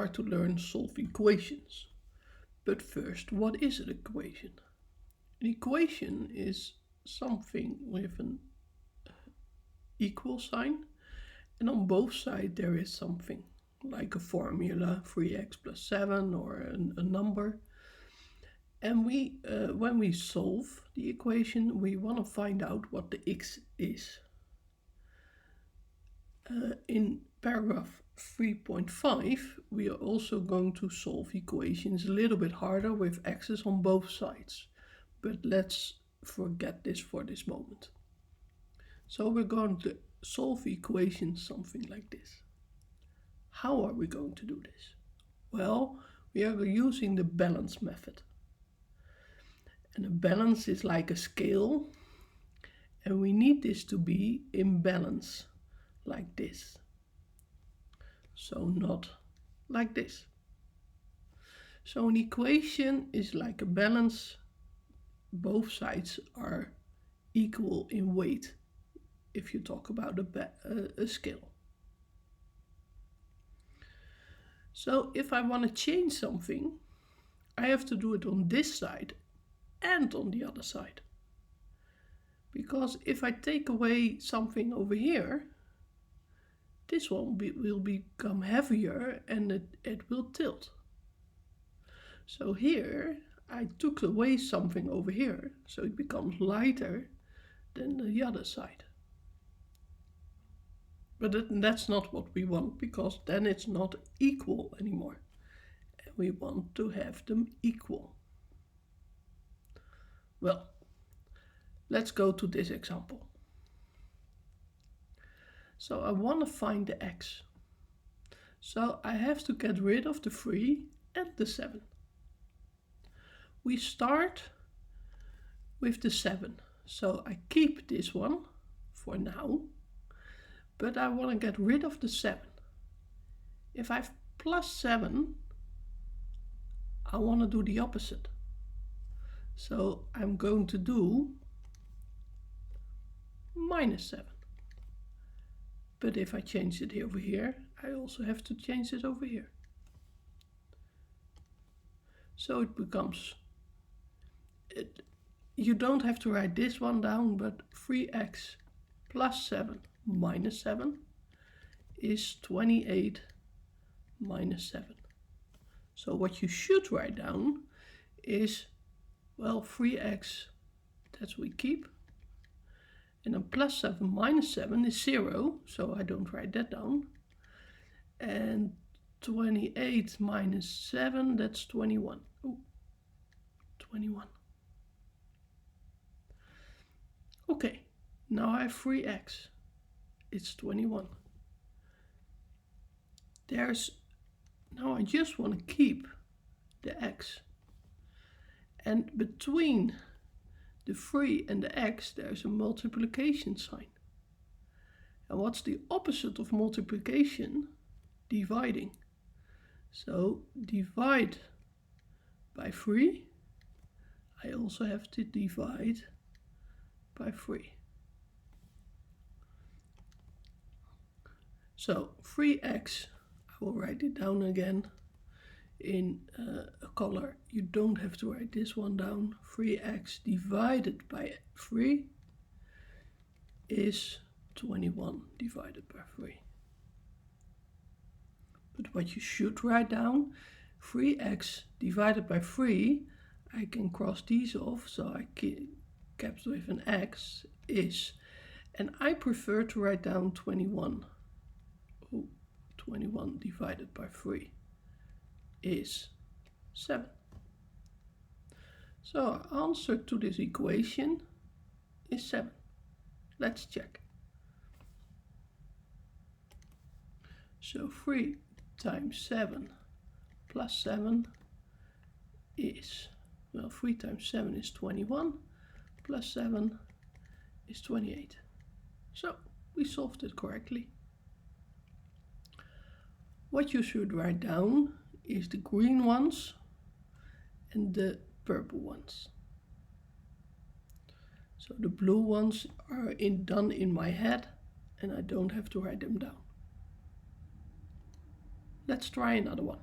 start to learn solve equations. But first, what is an equation? An equation is something with an equal sign, and on both sides there is something like a formula, 3x plus 7 or a number. And when we solve the equation, we want to find out what the x is. In paragraph 3.5, we are also going to solve equations a little bit harder with x's on both sides. But let's forget this for this moment. So we're going to solve equations something like this. How are we going to do this? Well, we are using the balance method. And a balance is like a scale, and we need this to be in balance, like this. So not like this. So an equation is like a balance. Both sides are equal in weight if you talk about a scale. So if I want to change something, I have to do it on this side and on the other side. Because if I take away something over here, this one will become heavier and it will tilt. So here I took away something over here, so it becomes lighter than the other side. But that's not what we want, because then it's not equal anymore. And we want to have them equal. Well, let's go to this example. So I want to find the x. So I have to get rid of the 3 and the 7. We start with the 7. So I keep this one for now, but I want to get rid of the 7. If I have plus 7, I want to do the opposite. So I'm going to do minus 7. But if I change it over here, I also have to change it over here. So it becomes, you don't have to write this one down, but 3x plus 7 minus 7 is 28 minus 7. So what you should write down is, well, 3x, that's what we keep. And then plus 7 minus 7 is 0, so I don't write that down. And 28 minus 7, that's 21. Oh, 21. Okay, now I have 3x. It's 21. Now I just want to keep the x. And between the 3 and the x, there's a multiplication sign. And what's the opposite of multiplication? Dividing. So divide by 3. I also have to divide by 3. So 3x, I will write it down again in a color. You don't have to write this one down. 3x divided by 3 is 21 divided by 3. But what you should write down, 3x divided by 3, I can cross these off, so I kept with an x, is, and I prefer to write down 21. 21 divided by 3 is 7. So our answer to this equation is 7. Let's check. So 3 times 7 plus 7 is, well, 3 times 7 is 21, plus 7 is 28. So we solved it correctly. What you should write down is the green ones and the purple ones. So the blue ones are done in my head and I don't have to write them down. Let's try another one.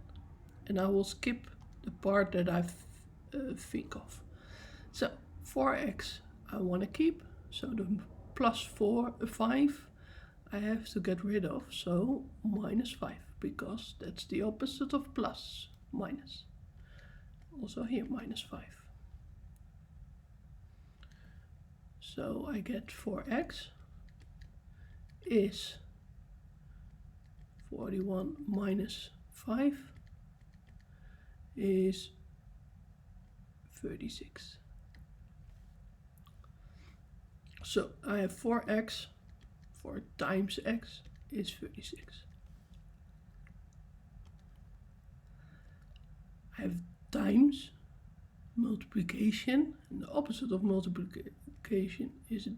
and I will skip the part that I think of. So 4x I want to keep, so the plus 5 I have to get rid of, so minus 5, because that's the opposite of plus, minus. Also here minus 5. So I get 4x is 41 minus 5 is 36. So I have 4x, 4 times x is 36. I have times multiplication, and the opposite of multiplication is a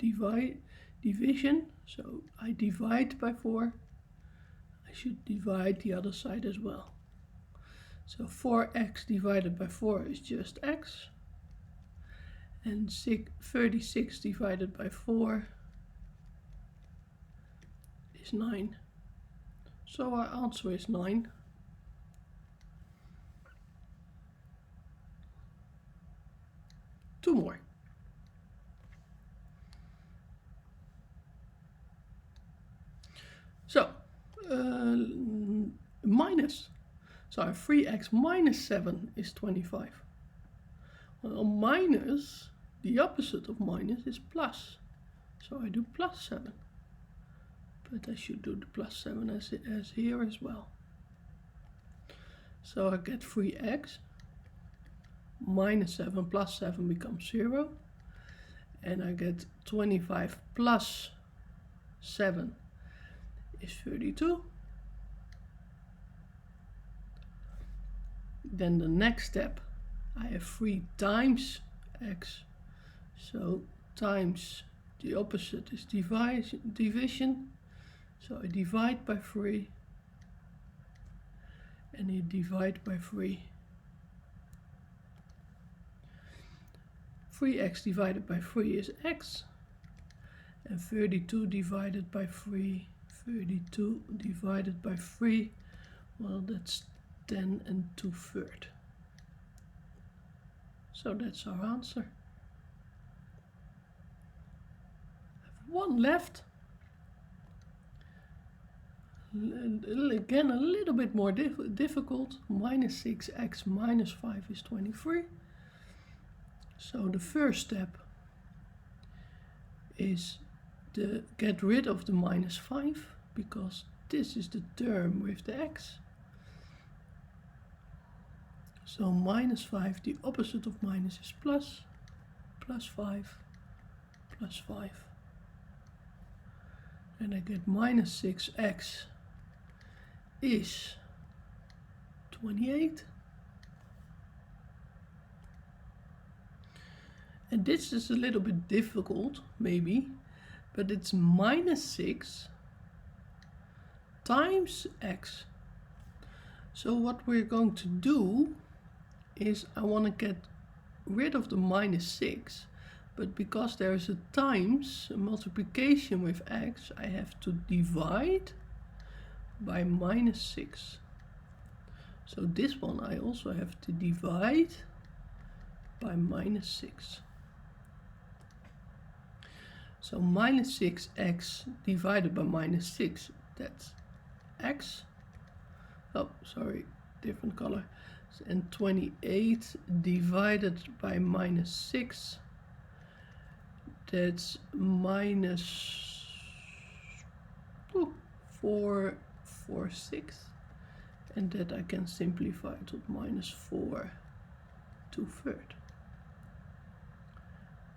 division. So I divide by 4. I should divide the other side as well. So 4x divided by 4 is just x. And 36 divided by 4 is 9. So our answer is 9. Two more. So, minus. So our 3x minus 7 is 25. Well, minus, the opposite of minus is plus. So I do plus 7. But I should do the plus 7 as here as well. So I get 3x. Minus 7 plus 7 becomes 0. And I get 25 plus 7 is 32. Then the next step, I have 3 times x. So times the opposite is division. So I divide by 3. And you divide by 3. 3x divided by 3 is x, and 32 divided by 3, 32 divided by 3, well, that's 10 2/3. So that's our answer. I have one left. Again, a little bit more difficult. Minus 6x minus 5 is 23. So the first step is to get rid of the minus 5, because this is the term with the x. So minus 5, the opposite of minus is plus, plus 5, plus 5. And I get minus 6x is 28. And this is a little bit difficult, maybe, but it's minus 6 times x. So what we're going to do is I want to get rid of the minus 6, but because there is a times, a multiplication with x, I have to divide by minus 6. So this one I also have to divide by minus 6. So minus 6x divided by minus 6, that's x. Oh, sorry, different color. And 28 divided by minus 6, that's minus 446. And that I can simplify to minus 4 2/3.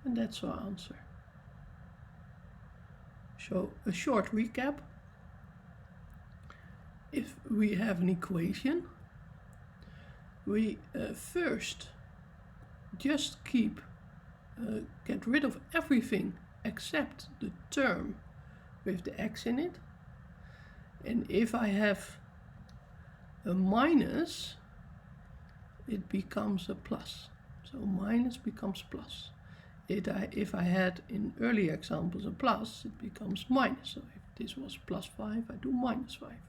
And that's our answer. So a short recap. If we have an equation, we first just get rid of everything except the term with the x in it. And if I have a minus, it becomes a plus. So minus becomes plus. If I had in earlier examples a plus, it becomes minus. So if this was plus 5, I do minus 5.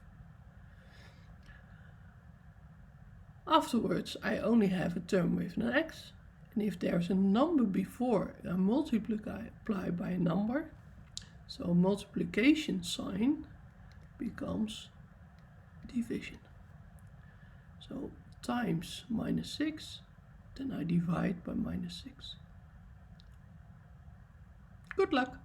Afterwards, I only have a term with an x, and if there's a number before, I multiply by a number, so multiplication sign becomes division. So times minus 6, then I divide by minus 6. Good luck!